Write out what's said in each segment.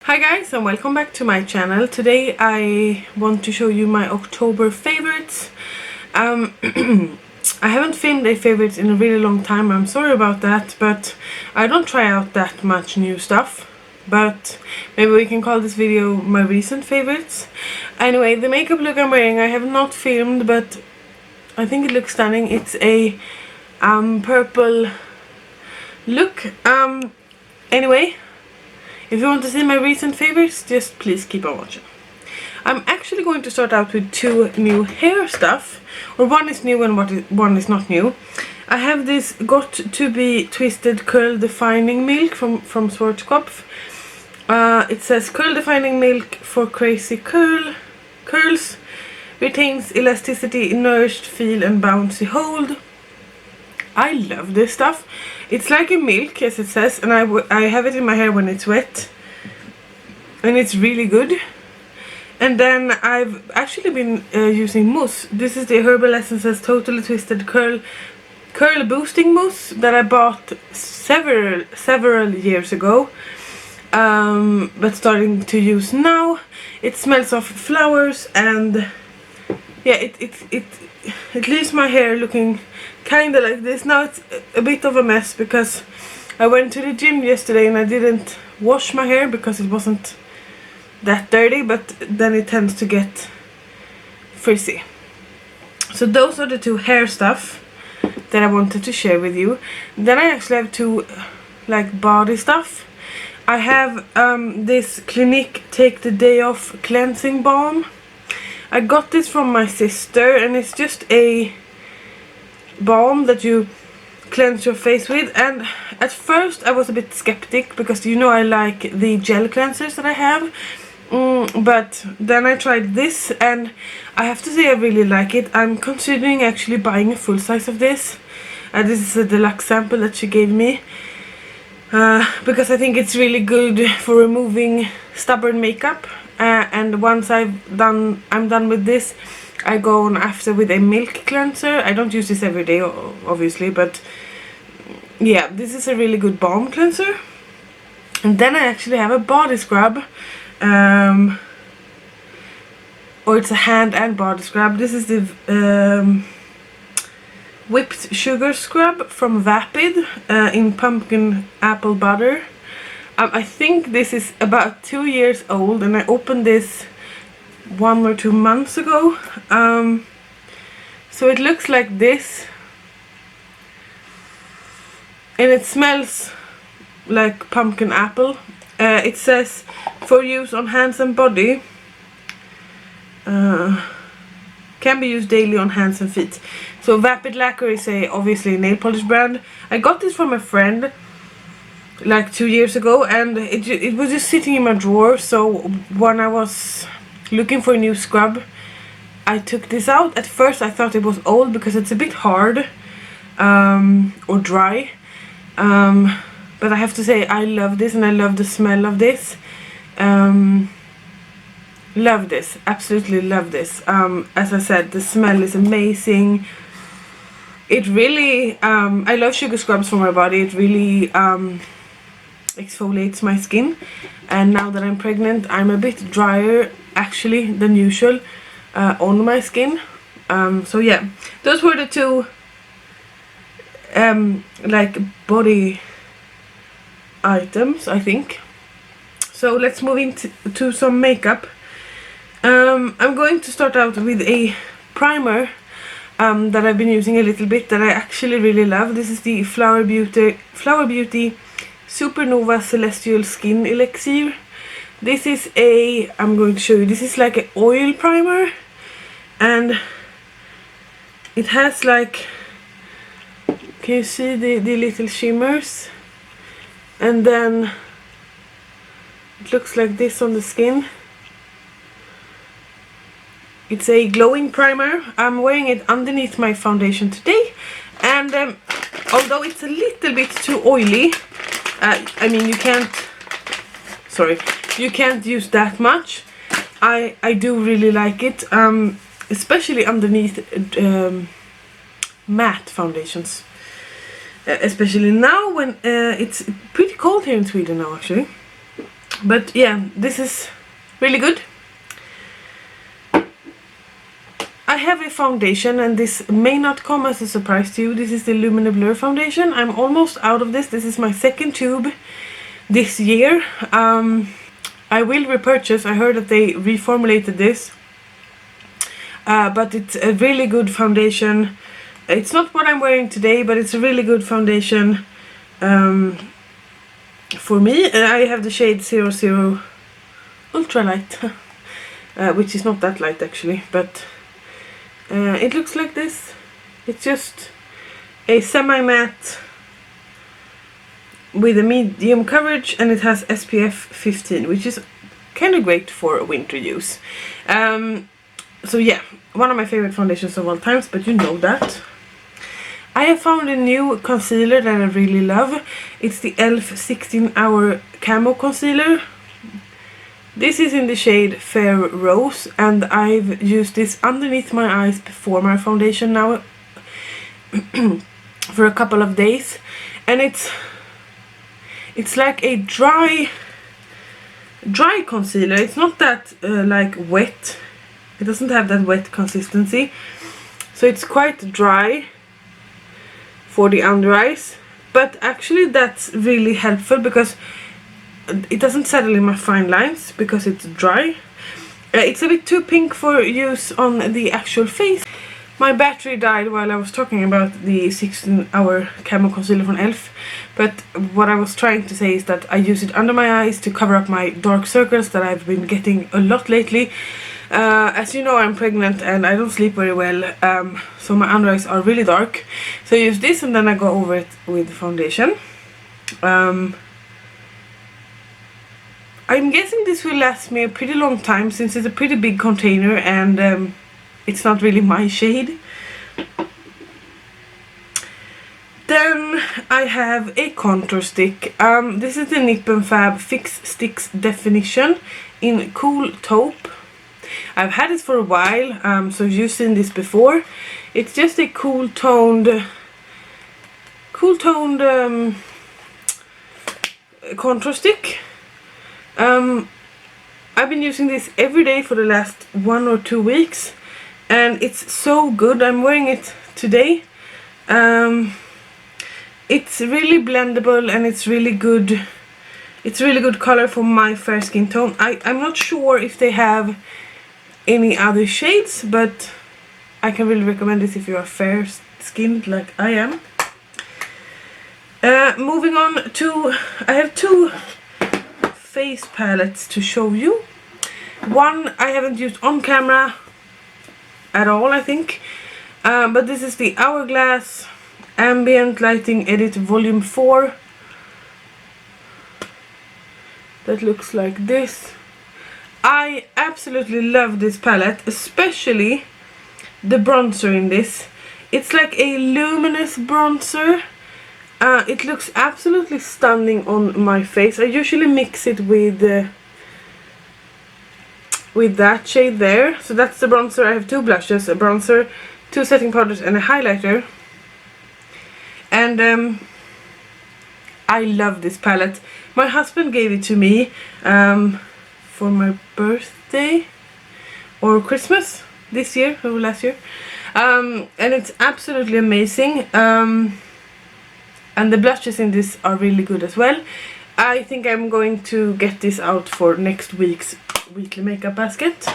Hi guys, and welcome back to my channel. Today I want to show you my October favorites. I haven't filmed a favorite in a really long time, I'm sorry about that, but I don't try out that much new stuff. But maybe we can call this video my recent favorites. Anyway, the makeup look I'm wearing I have not filmed, but I think it looks stunning. It's a purple look. Anyway, if you want to see my recent favorites, just please keep on watching. I'm actually going to start out with two new hair stuff, or one is new and one is not new. I have this Got to Be Twisted Curl Defining Milk from Schwarzkopf. It says curl defining milk for crazy curls, retains elasticity, nourished feel and bouncy hold. I love this stuff. It's like a milk, as it says, and I have it in my hair when it's wet, and it's really good. And then I've actually been using mousse. This is the Herbal Essences Totally Twisted Curl Boosting Mousse that I bought several years ago, but starting to use now. It smells of flowers, and yeah, it leaves my hair looking kinda like this. Now it's a bit of a mess because I went to the gym yesterday and I didn't wash my hair because it wasn't that dirty, but then it tends to get frizzy. So those are the two hair stuff that I wanted to share with you. Then I actually have two like body stuff. I have this Clinique Take the Day Off cleansing balm. I got this from my sister, and it's just a balm that you cleanse your face with. And at first I was a bit skeptic because you know I like the gel cleansers that I have, but then I tried this and I have to say I really like it. I'm considering actually buying a full size of this. This is a deluxe sample that she gave me, because I think it's really good for removing stubborn makeup. And once I'm done with this, I go on after with a milk cleanser. I don't use this every day, obviously, but yeah, this is a really good balm cleanser. And then I actually have a body scrub, or it's a hand and body scrub. This is the whipped sugar scrub from Vapid in pumpkin apple butter. I think this is about 2 years old, and I opened this 1 or 2 months ago. So it looks like this, and it smells like pumpkin apple. It says for use on hands and body, can be used daily on hands and feet. So VapidLacquer is obviously a nail polish brand. I got this from a friend like 2 years ago, and it was just sitting in my drawer. So when I was looking for a new scrub, I took this out. At first I thought it was old because it's a bit hard or dry, but I have to say I love this, and I love the smell of this. Love this, absolutely love this. As I said, the smell is amazing. It really, I love sugar scrubs for my body. It really exfoliates my skin, and now that I'm pregnant I'm a bit drier actually than usual on my skin. So yeah, those were the two like body items, I think. So let's move into some makeup. I'm going to start out with a primer that I've been using a little bit that I actually really love. This is the Flower Beauty Supernova Celestial Skin Elixir. This is I'm going to show you, this is like an oil primer, and it has like, can you see the little shimmers, and then it looks like this on the skin. It's a glowing primer. I'm wearing it underneath my foundation today, and although it's a little bit too oily, I mean you can't use that much. I do really like it, especially underneath matte foundations, especially now when it's pretty cold here in Sweden now actually. But yeah, this is really good. I have a foundation, and this may not come as a surprise to you. This is the Lumene Blur foundation. I'm almost out of this. This is my second tube this year. I will repurchase. I heard that they reformulated this. But it's a really good foundation. It's not what I'm wearing today, but it's a really good foundation for me. I have the shade 00 Ultralight, which is not that light actually, but it looks like this. It's just a semi-matte with a medium coverage, and it has SPF 15, which is kind of great for winter use. So yeah, one of my favorite foundations of all times, but you know that. I have found a new concealer that I really love. It's the e.l.f. 16-hour camo concealer. This is in the shade Fair Rose, and I've used this underneath my eyes before my foundation now for a couple of days, and it's like a dry concealer. It's not that like wet. It doesn't have that wet consistency, so it's quite dry for the under eyes, but actually that's really helpful because it doesn't settle in my fine lines because it's dry. It's a bit too pink for use on the actual face. My battery died while I was talking about the 16-hour camo concealer from e.l.f. But what I was trying to say is that I use it under my eyes to cover up my dark circles that I've been getting a lot lately. As you know, I'm pregnant and I don't sleep very well, so my under eyes are really dark. So I use this and then I go over it with foundation. I'm guessing this will last me a pretty long time since it's a pretty big container and it's not really my shade. Then I have a contour stick. This is the Nip+Fab Fix Stix Definition in Cool Taupe. I've had it for a while, so you've seen this before. It's just a cool toned contour stick. I've been using this every day for the last 1 or 2 weeks, and it's so good. I'm wearing it today. It's really blendable and it's really good. It's really good color for my fair skin tone. I'm not sure if they have any other shades, but I can really recommend this if you are fair skinned like I am. Moving on to, I have 2 face palettes to show you. One I haven't used on camera at all, I think, but this is the Hourglass Ambient Lighting Edit Volume 4. That looks like this. I absolutely love this palette, especially the bronzer in this. It's like a luminous bronzer. It looks absolutely stunning on my face. I usually mix it with that shade there. So that's the bronzer. I have 2 blushes, a bronzer, 2 setting powders and a highlighter. And I love this palette. My husband gave it to me for my birthday or Christmas this year or last year. And it's absolutely amazing. And the blushes in this are really good as well. I think I'm going to get this out for next week's weekly makeup basket.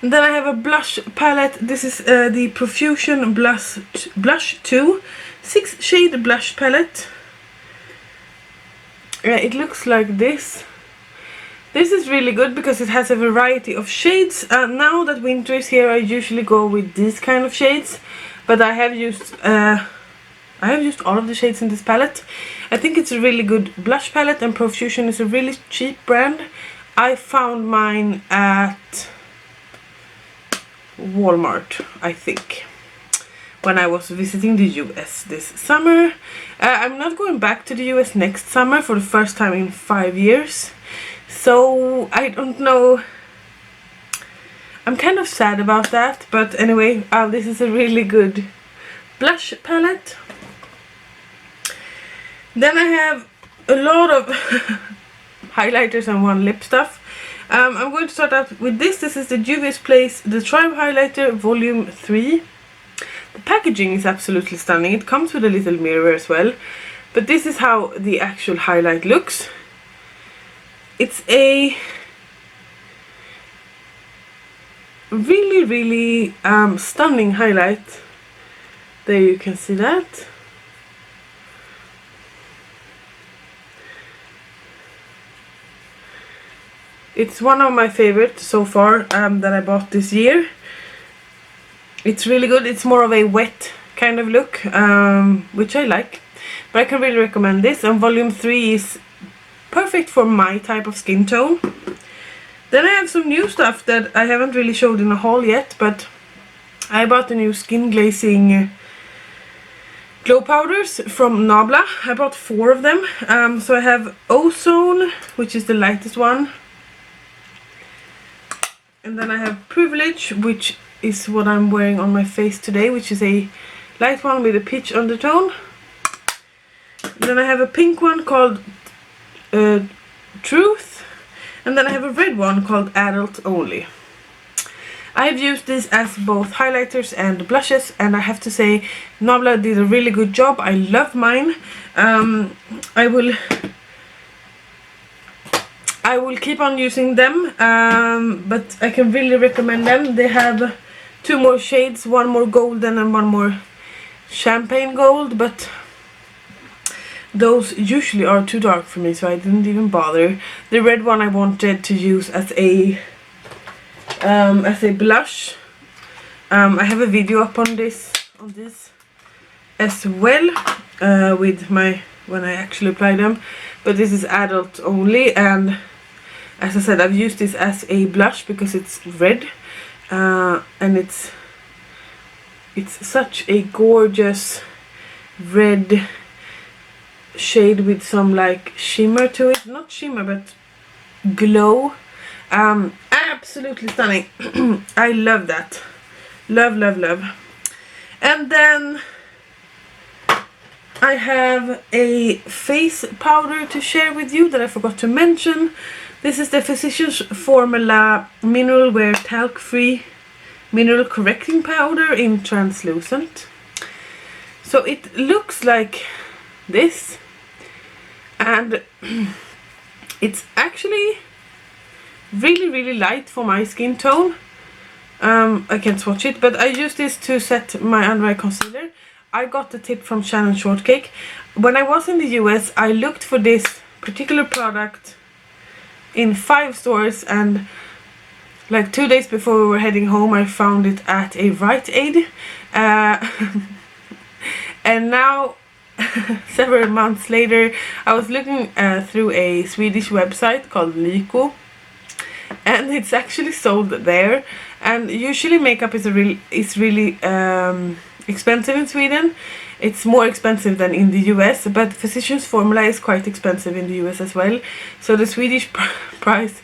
And then I have a blush palette. This is the Profusion Blush 2 6 shade blush palette. It looks like this. This is really good because it has a variety of shades. Now that winter is here, I usually go with these kind of shades, but I have used all of the shades in this palette. I think it's a really good blush palette, and Profusion is a really cheap brand. I found mine at Walmart, I think, when I was visiting the US this summer. I'm not going back to the US next summer for the first time in 5 years. So I don't know. I'm kind of sad about that, but anyway, this is a really good blush palette. Then I have a lot of highlighters and 1 lip stuff. I'm going to start out with this. This is the Juvias Place The Tribe Highlighter Volume 3. The packaging is absolutely stunning. It comes with a little mirror as well. But this is how the actual highlight looks. It's a really stunning highlight. There you can see that. It's one of my favorites so far that I bought this year. It's really good. It's more of a wet kind of look, which I like. But I can really recommend this. And volume 3 is perfect for my type of skin tone. Then I have some new stuff that I haven't really showed in a haul yet, but I bought the new skin glazing glow powders from Nabla. I bought 4 of them. So I have Ozone, which is the lightest one. And then I have Privilege, which is what I'm wearing on my face today, which is a light one with a peach undertone. And then I have a pink one called Truth. And then I have a red one called Adult Only. I've used these as both highlighters and blushes, and I have to say Nabla did a really good job. I love mine. I will keep on using them, but I can really recommend them. They have 2 more shades, one more golden and one more champagne gold, but those usually are too dark for me, so I didn't even bother. The red one I wanted to use as a blush. I have a video up on this as well, with when I actually apply them, but this is adult only. And as I said, I've used this as a blush because it's red, and it's such a gorgeous red shade with some like shimmer to it. Not shimmer, but glow. Absolutely stunning. I love that. Love. And then I have a face powder to share with you that I forgot to mention. This is the Physicians Formula Mineral Wear Talc Free Mineral Correcting Powder in Translucent. So it looks like this, and it's actually really light for my skin tone. I can't swatch it, but I use this to set my under eye concealer. I got the tip from Shannon Shortcake. When I was in the US, I looked for this particular product in 5 stores, and like 2 days before we were heading home, I found it at a Rite Aid. And now, several months later, I was looking through a Swedish website called Lyko, and it's actually sold there. And usually makeup is really expensive in Sweden. It's more expensive than in the US, but Physicians Formula is quite expensive in the US as well. So the Swedish price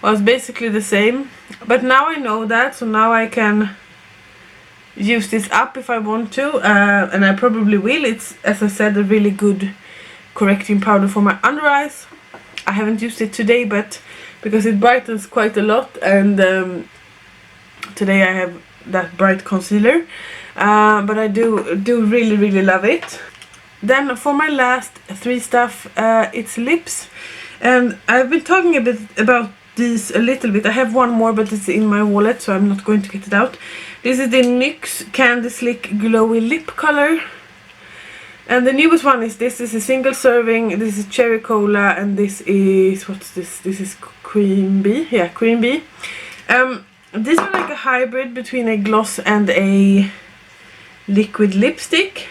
was basically the same. But now I know that, so now I can use this up if I want to, and I probably will. It's, as I said, a really good correcting powder for my under eyes. I haven't used it today, but because it brightens quite a lot, and today I have that bright concealer, but I do really love it. Then for my last 3 stuff, it's lips, and I've been talking a bit about these a little bit. I have one more, but it's in my wallet, so I'm not going to get it out. This is the NYX Candy Slick Glowy Lip Color, and the newest one is this. This is a single serving. This is cherry cola, and this is, what's this? This is cream bee. Yeah, cream bee. These are like a hybrid between a gloss and a liquid lipstick.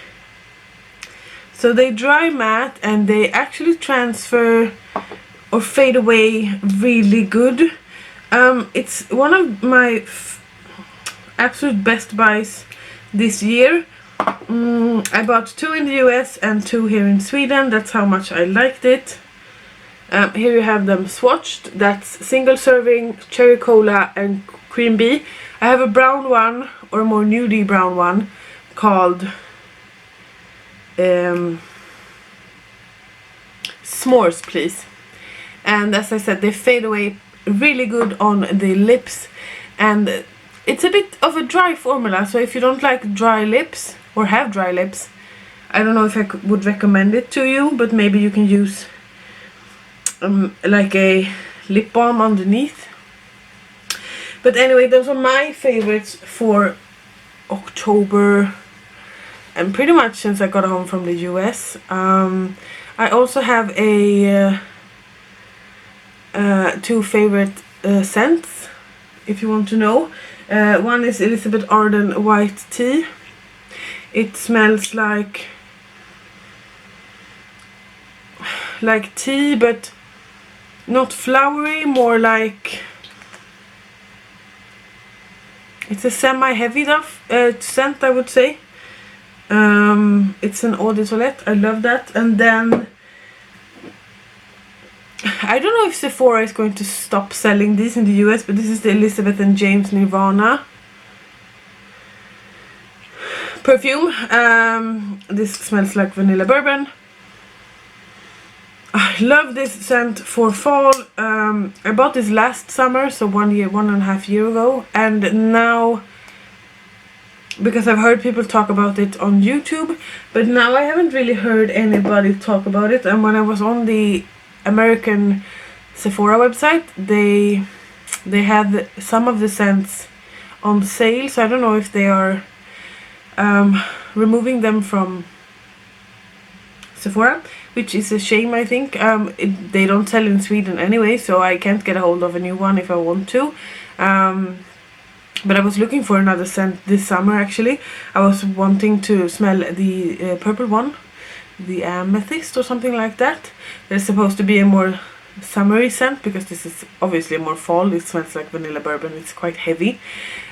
So they dry matte, and they actually transfer or fade away really good. It's one of my absolute best buys this year. I bought 2 in the US and 2 here in Sweden. That's how much I liked it. Here you have them swatched. That's single serving, cherry cola and cream bee. I have a brown one, or a more nudie brown one, called S'mores Please. and as I said, they fade away really good on the lips, and it's a bit of a dry formula, so if you don't like dry lips or have dry lips, I don't know if I would recommend it to you, but maybe you can use like a lip balm underneath. But anyway, those are my favorites for October, and pretty much since I got home from the US. I also have a two favorite scents, if you want to know. One is Elisabeth Arden White Tea. It smells like tea, but not flowery, more like it's a semi-heavy scent, I would say. It's an eau de toilette. I love that. And then I don't know if Sephora is going to stop selling these in the US, but this is the Elizabeth and James Nirvana perfume. This smells like vanilla bourbon. I love this scent for fall. I bought this last summer, so 1.5 years ago, and now, because I've heard people talk about it on YouTube, but now I haven't really heard anybody talk about it. And when I was on the American Sephora website, they had some of the scents on sale, so I don't know if they are removing them from Sephora, which is a shame, I think. They don't sell in Sweden anyway, so I can't get a hold of a new one if I want to. But I was looking for another scent this summer, actually. I was wanting to smell the purple one, the amethyst or something like that. There's supposed to be a more summery scent, because this is obviously more fall. It smells like vanilla bourbon. It's quite heavy,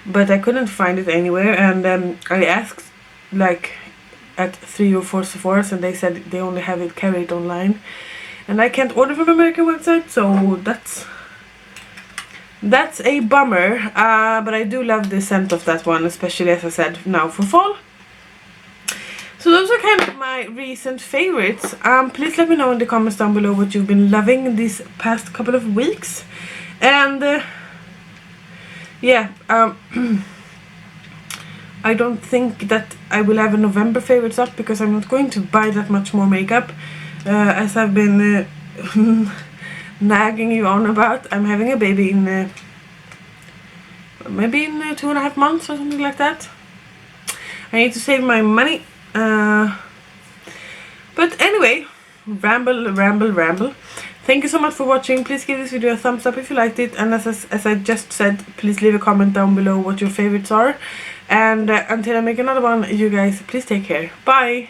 but I couldn't find it anywhere, and I asked like at 3 or 4 Sephoras, and they said they only have it carried online, and I can't order from American website, so that's a bummer. But I do love the scent of that one, especially, as I said, now for fall. So those are kind of my recent favorites. Please let me know in the comments down below what you've been loving these past couple of weeks. And yeah, I don't think that I will have a November favorites up, because I'm not going to buy that much more makeup. As I've been nagging you on about, I'm having a baby in maybe in 2.5 months or something like that. I need to save my money. But anyway, ramble. Thank you so much for watching. Please give this video a thumbs up if you liked it, and as I just said, please leave a comment down below what your favorites are. And until I make another one, you guys, please take care. Bye!